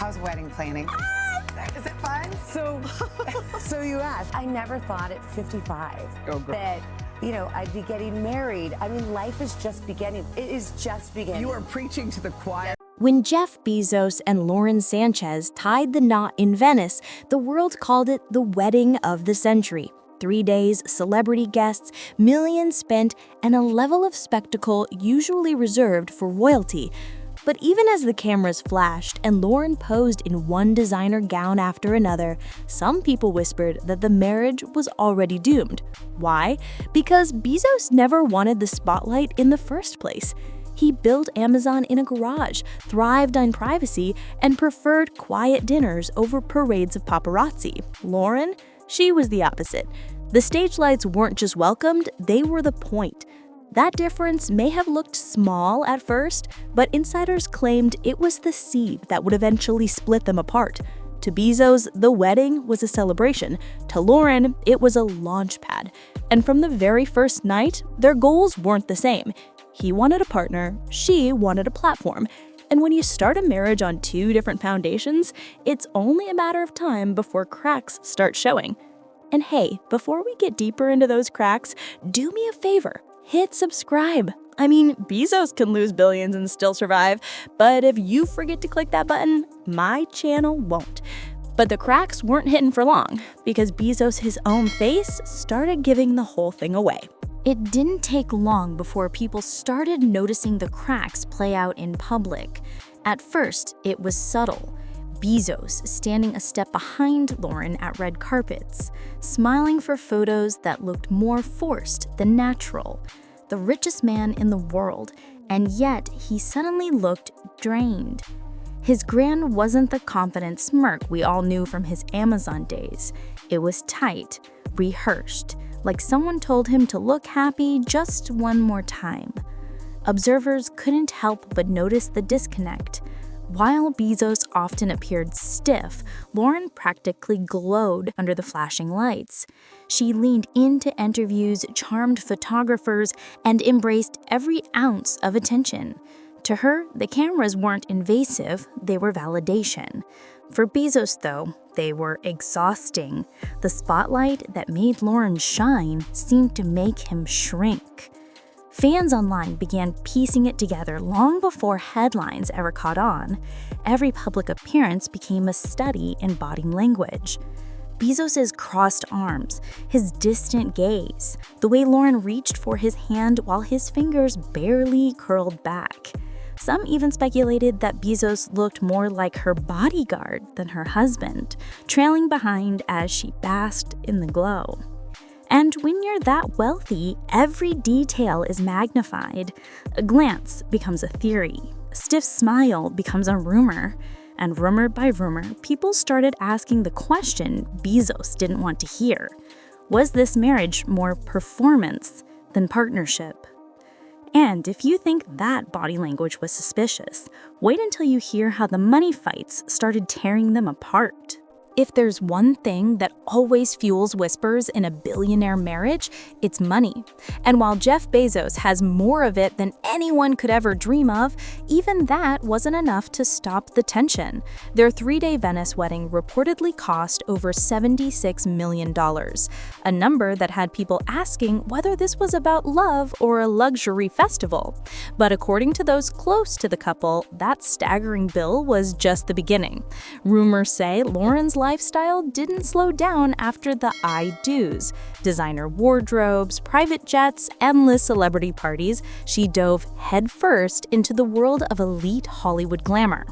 How's wedding planning? Is it fun? So you asked. I never thought at 55 that, I'd be getting married. I mean, life is just beginning. It is just beginning. You are preaching to the choir. When Jeff Bezos and Lauren Sanchez tied the knot in Venice, the world called it the wedding of the century. 3 days, celebrity guests, millions spent, and a level of spectacle usually reserved for royalty. But even as the cameras flashed and Lauren posed in one designer gown after another, some people whispered that the marriage was already doomed. Why? Because Bezos never wanted the spotlight in the first place. He built Amazon in a garage, thrived on privacy, and preferred quiet dinners over parades of paparazzi. Lauren? She was the opposite. The stage lights weren't just welcomed, they were the point. That difference may have looked small at first, but insiders claimed it was the seed that would eventually split them apart. To Bezos, the wedding was a celebration. To Lauren, it was a launch pad. And from the very first night, their goals weren't the same. He wanted a partner, she wanted a platform. And when you start a marriage on two different foundations, it's only a matter of time before cracks start showing. And hey, before we get deeper into those cracks, do me a favor. Hit subscribe. I mean, Bezos can lose billions and still survive, but if you forget to click that button, my channel won't. But the cracks weren't hidden for long, because Bezos' his own face started giving the whole thing away. It didn't take long before people started noticing the cracks play out in public. At first, it was subtle. Bezos standing a step behind Lauren at red carpets, smiling for photos that looked more forced than natural. The richest man in the world, and yet he suddenly looked drained. His grin wasn't the confident smirk we all knew from his Amazon days. It was tight, rehearsed, like someone told him to look happy just one more time. Observers couldn't help but notice the disconnect. While Bezos often appeared stiff, Lauren practically glowed under the flashing lights. She leaned into interviews, charmed photographers, and embraced every ounce of attention. To her, the cameras weren't invasive, they were validation. For Bezos, though, they were exhausting. The spotlight that made Lauren shine seemed to make him shrink. Fans online began piecing it together long before headlines ever caught on. Every public appearance became a study in body language. Bezos' crossed arms, his distant gaze, the way Lauren reached for his hand while his fingers barely curled back. Some even speculated that Bezos looked more like her bodyguard than her husband, trailing behind as she basked in the glow. And when you're that wealthy, every detail is magnified. A glance becomes a theory. A stiff smile becomes a rumor. And rumor by rumor, people started asking the question Bezos didn't want to hear. Was this marriage more performance than partnership? And if you think that body language was suspicious, wait until you hear how the money fights started tearing them apart. If there's one thing that always fuels whispers in a billionaire marriage, it's money. And while Jeff Bezos has more of it than anyone could ever dream of, even that wasn't enough to stop the tension. Their 3-day Venice wedding reportedly cost over $76 million, a number that had people asking whether this was about love or a luxury festival. But according to those close to the couple, that staggering bill was just the beginning. Rumors say Lauren's lifestyle didn't slow down after the I do's. Designer wardrobes, private jets, endless celebrity parties, she dove headfirst into the world of elite Hollywood glamour.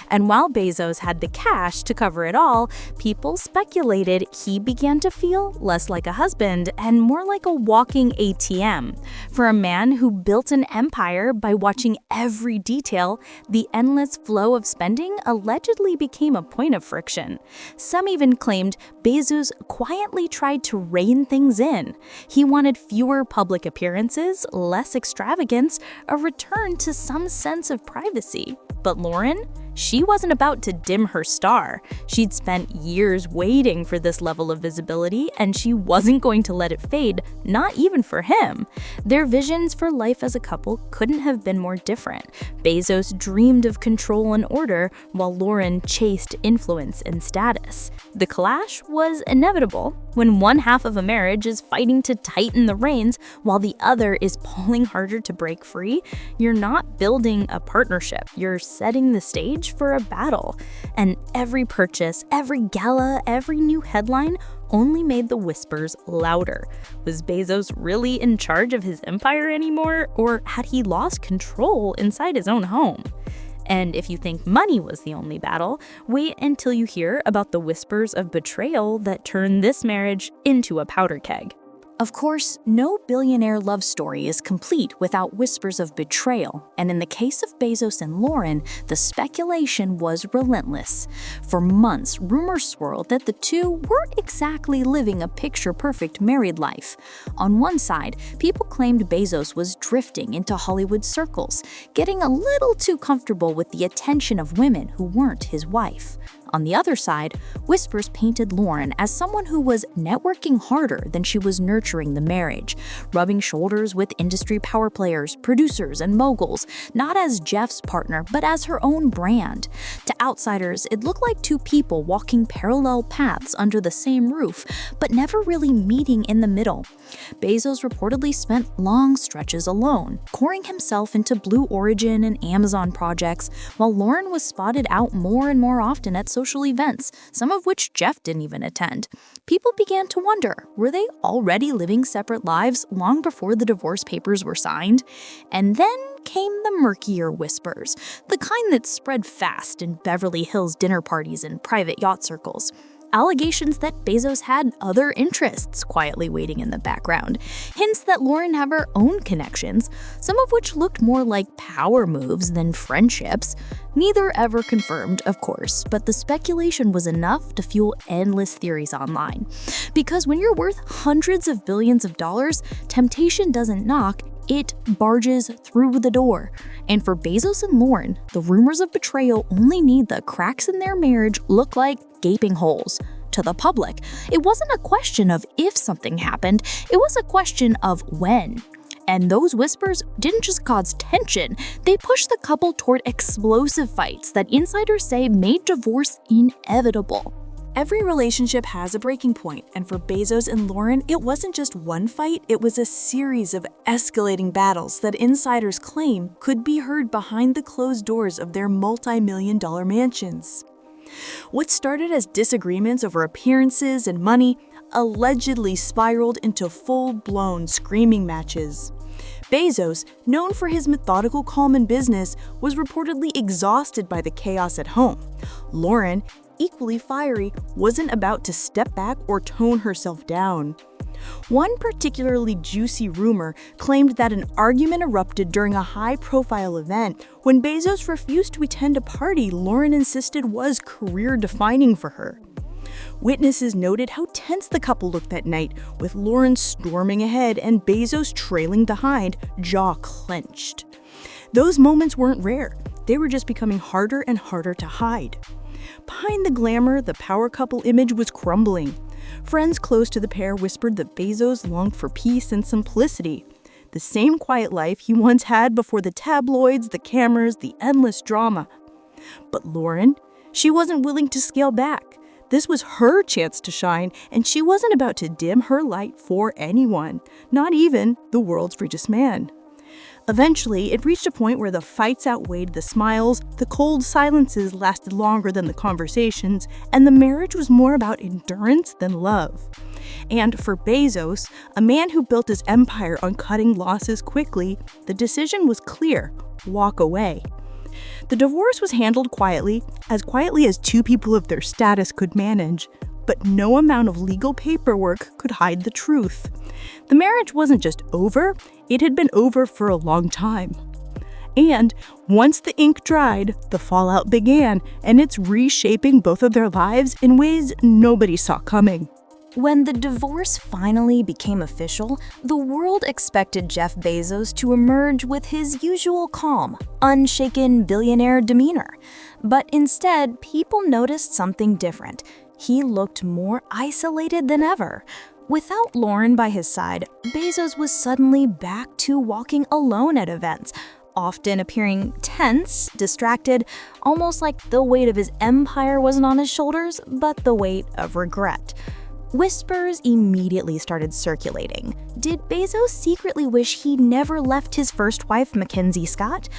And while Bezos had the cash to cover it all, people speculated he began to feel less like a husband and more like a walking ATM. For a man who built an empire by watching every detail, the endless flow of spending allegedly became a point of friction. Some even claimed Bezos quietly tried to rein things in. He wanted fewer public appearances, less extravagance, a return to some sense of privacy. But Lauren? she wasn't about to dim her star. She'd spent years waiting for this level of visibility, and she wasn't going to let it fade, not even for him. Their visions for life as a couple couldn't have been more different. Bezos dreamed of control and order, while Lauren chased influence and status. The clash was inevitable. When one half of a marriage is fighting to tighten the reins while the other is pulling harder to break free, you're not building a partnership, you're setting the stage for a battle. And every purchase, every gala, every new headline only made the whispers louder. Was Bezos really in charge of his empire anymore, or had he lost control inside his own home? And if you think money was the only battle, wait until you hear about the whispers of betrayal that turned this marriage into a powder keg. Of course, no billionaire love story is complete without whispers of betrayal, and in the case of Bezos and Lauren, the speculation was relentless. For months, rumors swirled that the two weren't exactly living a picture-perfect married life. On one side, people claimed Bezos was drifting into Hollywood circles, getting a little too comfortable with the attention of women who weren't his wife. On the other side, whispers painted Lauren as someone who was networking harder than she was nurturing the marriage, rubbing shoulders with industry power players, producers, and moguls, not as Jeff's partner, but as her own brand. To outsiders, it looked like two people walking parallel paths under the same roof, but never really meeting in the middle. Bezos reportedly spent long stretches alone, pouring himself into Blue Origin and Amazon projects, while Lauren was spotted out more and more often at social events, some of which Jeff didn't even attend. People began to wonder, were they already living separate lives long before the divorce papers were signed? And then came the murkier whispers, the kind that spread fast in Beverly Hills dinner parties and private yacht circles. Allegations that Bezos had other interests quietly waiting in the background. Hints that Lauren had her own connections, some of which looked more like power moves than friendships. Neither ever confirmed, of course, but the speculation was enough to fuel endless theories online. Because when you're worth hundreds of billions of dollars, temptation doesn't knock, it barges through the door. And for Bezos and Lauren, the rumors of betrayal only made the cracks in their marriage look like gaping holes. To the public, it wasn't a question of if something happened, it was a question of when. And those whispers didn't just cause tension, they pushed the couple toward explosive fights that insiders say made divorce inevitable. Every relationship has a breaking point, and for Bezos and Lauren, it wasn't just one fight, it was a series of escalating battles that insiders claim could be heard behind the closed doors of their multi-million-dollar mansions. What started as disagreements over appearances and money allegedly spiraled into full-blown screaming matches. Bezos, known for his methodical calm in business, was reportedly exhausted by the chaos at home. Lauren, equally fiery, wasn't about to step back or tone herself down. One particularly juicy rumor claimed that an argument erupted during a high-profile event when Bezos refused to attend a party Lauren insisted was career-defining for her. Witnesses noted how tense the couple looked that night, with Lauren storming ahead and Bezos trailing behind, jaw clenched. Those moments weren't rare. They were just becoming harder and harder to hide. Behind the glamour, the power couple image was crumbling. Friends close to the pair whispered that Bezos longed for peace and simplicity, the same quiet life he once had before the tabloids, the cameras, the endless drama. But Lauren, she wasn't willing to scale back. This was her chance to shine, and she wasn't about to dim her light for anyone, not even the world's richest man. Eventually, it reached a point where the fights outweighed the smiles, the cold silences lasted longer than the conversations, and the marriage was more about endurance than love. And for Bezos, a man who built his empire on cutting losses quickly, the decision was clear: walk away. The divorce was handled quietly as two people of their status could manage, but no amount of legal paperwork could hide the truth. The marriage wasn't just over, it had been over for a long time. And once the ink dried, the fallout began, and it's reshaping both of their lives in ways nobody saw coming. When the divorce finally became official, the world expected Jeff Bezos to emerge with his usual calm, unshaken billionaire demeanor. But instead, people noticed something different. He looked more isolated than ever. Without Lauren by his side, Bezos was suddenly back to walking alone at events, often appearing tense, distracted, almost like the weight of his empire wasn't on his shoulders, but the weight of regret. Whispers immediately started circulating. Did Bezos secretly wish he never left his first wife, MacKenzie Scott?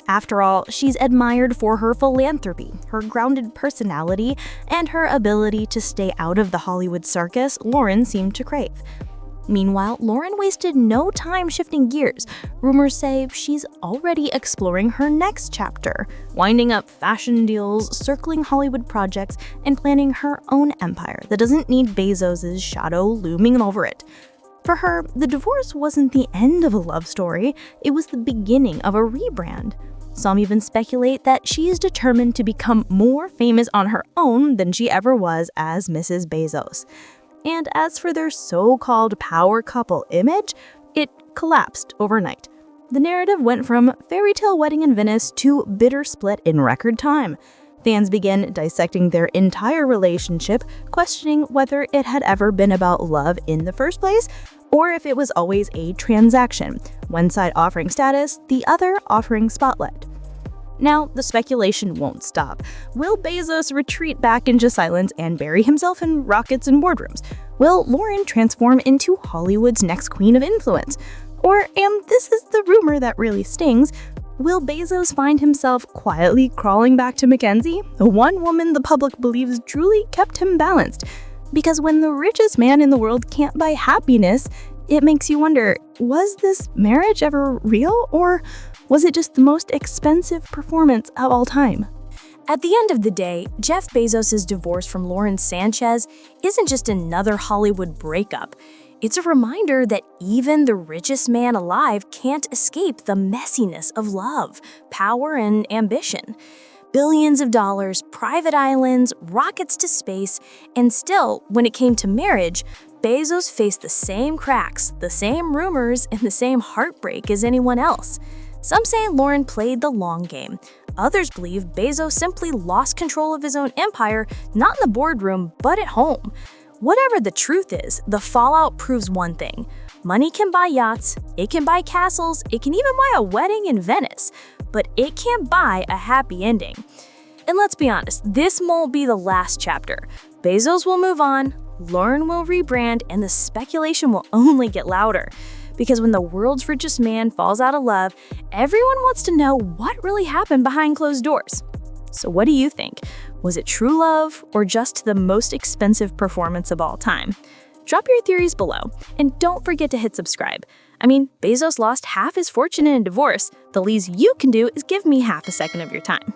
After all, she's admired for her philanthropy, her grounded personality, and her ability to stay out of the Hollywood circus Lauren seemed to crave. Meanwhile, Lauren wasted no time shifting gears. Rumors say she's already exploring her next chapter, winding up fashion deals, circling Hollywood projects, and planning her own empire that doesn't need Bezos' shadow looming over it. For her, the divorce wasn't the end of a love story, it was the beginning of a rebrand. Some even speculate that she is determined to become more famous on her own than she ever was as Mrs. Bezos. And as for their so-called power couple image, it collapsed overnight. The narrative went from fairy tale wedding in Venice to bitter split in record time. Fans began dissecting their entire relationship, questioning whether it had ever been about love in the first place, or if it was always a transaction, one side offering status, the other offering spotlight. Now, the speculation won't stop. Will Bezos retreat back into silence and bury himself in rockets and boardrooms? Will Lauren transform into Hollywood's next queen of influence? Or, and this is the rumor that really stings, will Bezos find himself quietly crawling back to MacKenzie, the one woman the public believes truly kept him balanced? Because when the richest man in the world can't buy happiness, it makes you wonder, was this marriage ever real, or was it just the most expensive performance of all time? At the end of the day, Jeff Bezos' divorce from Lauren Sanchez isn't just another Hollywood breakup. It's a reminder that even the richest man alive can't escape the messiness of love, power, and ambition. Billions of dollars, private islands, rockets to space, and still, when it came to marriage, Bezos faced the same cracks, the same rumors, and the same heartbreak as anyone else. Some say Lauren played the long game. Others believe Bezos simply lost control of his own empire, not in the boardroom, but at home. Whatever the truth is, the fallout proves one thing. Money can buy yachts, it can buy castles, it can even buy a wedding in Venice, but it can't buy a happy ending. And let's be honest, this won't be the last chapter. Bezos will move on, Lauren will rebrand, and the speculation will only get louder. Because when the world's richest man falls out of love, everyone wants to know what really happened behind closed doors. So what do you think? Was it true love or just the most expensive performance of all time? Drop your theories below, and don't forget to hit subscribe. I mean, Bezos lost half his fortune in a divorce. The least you can do is give me half a second of your time.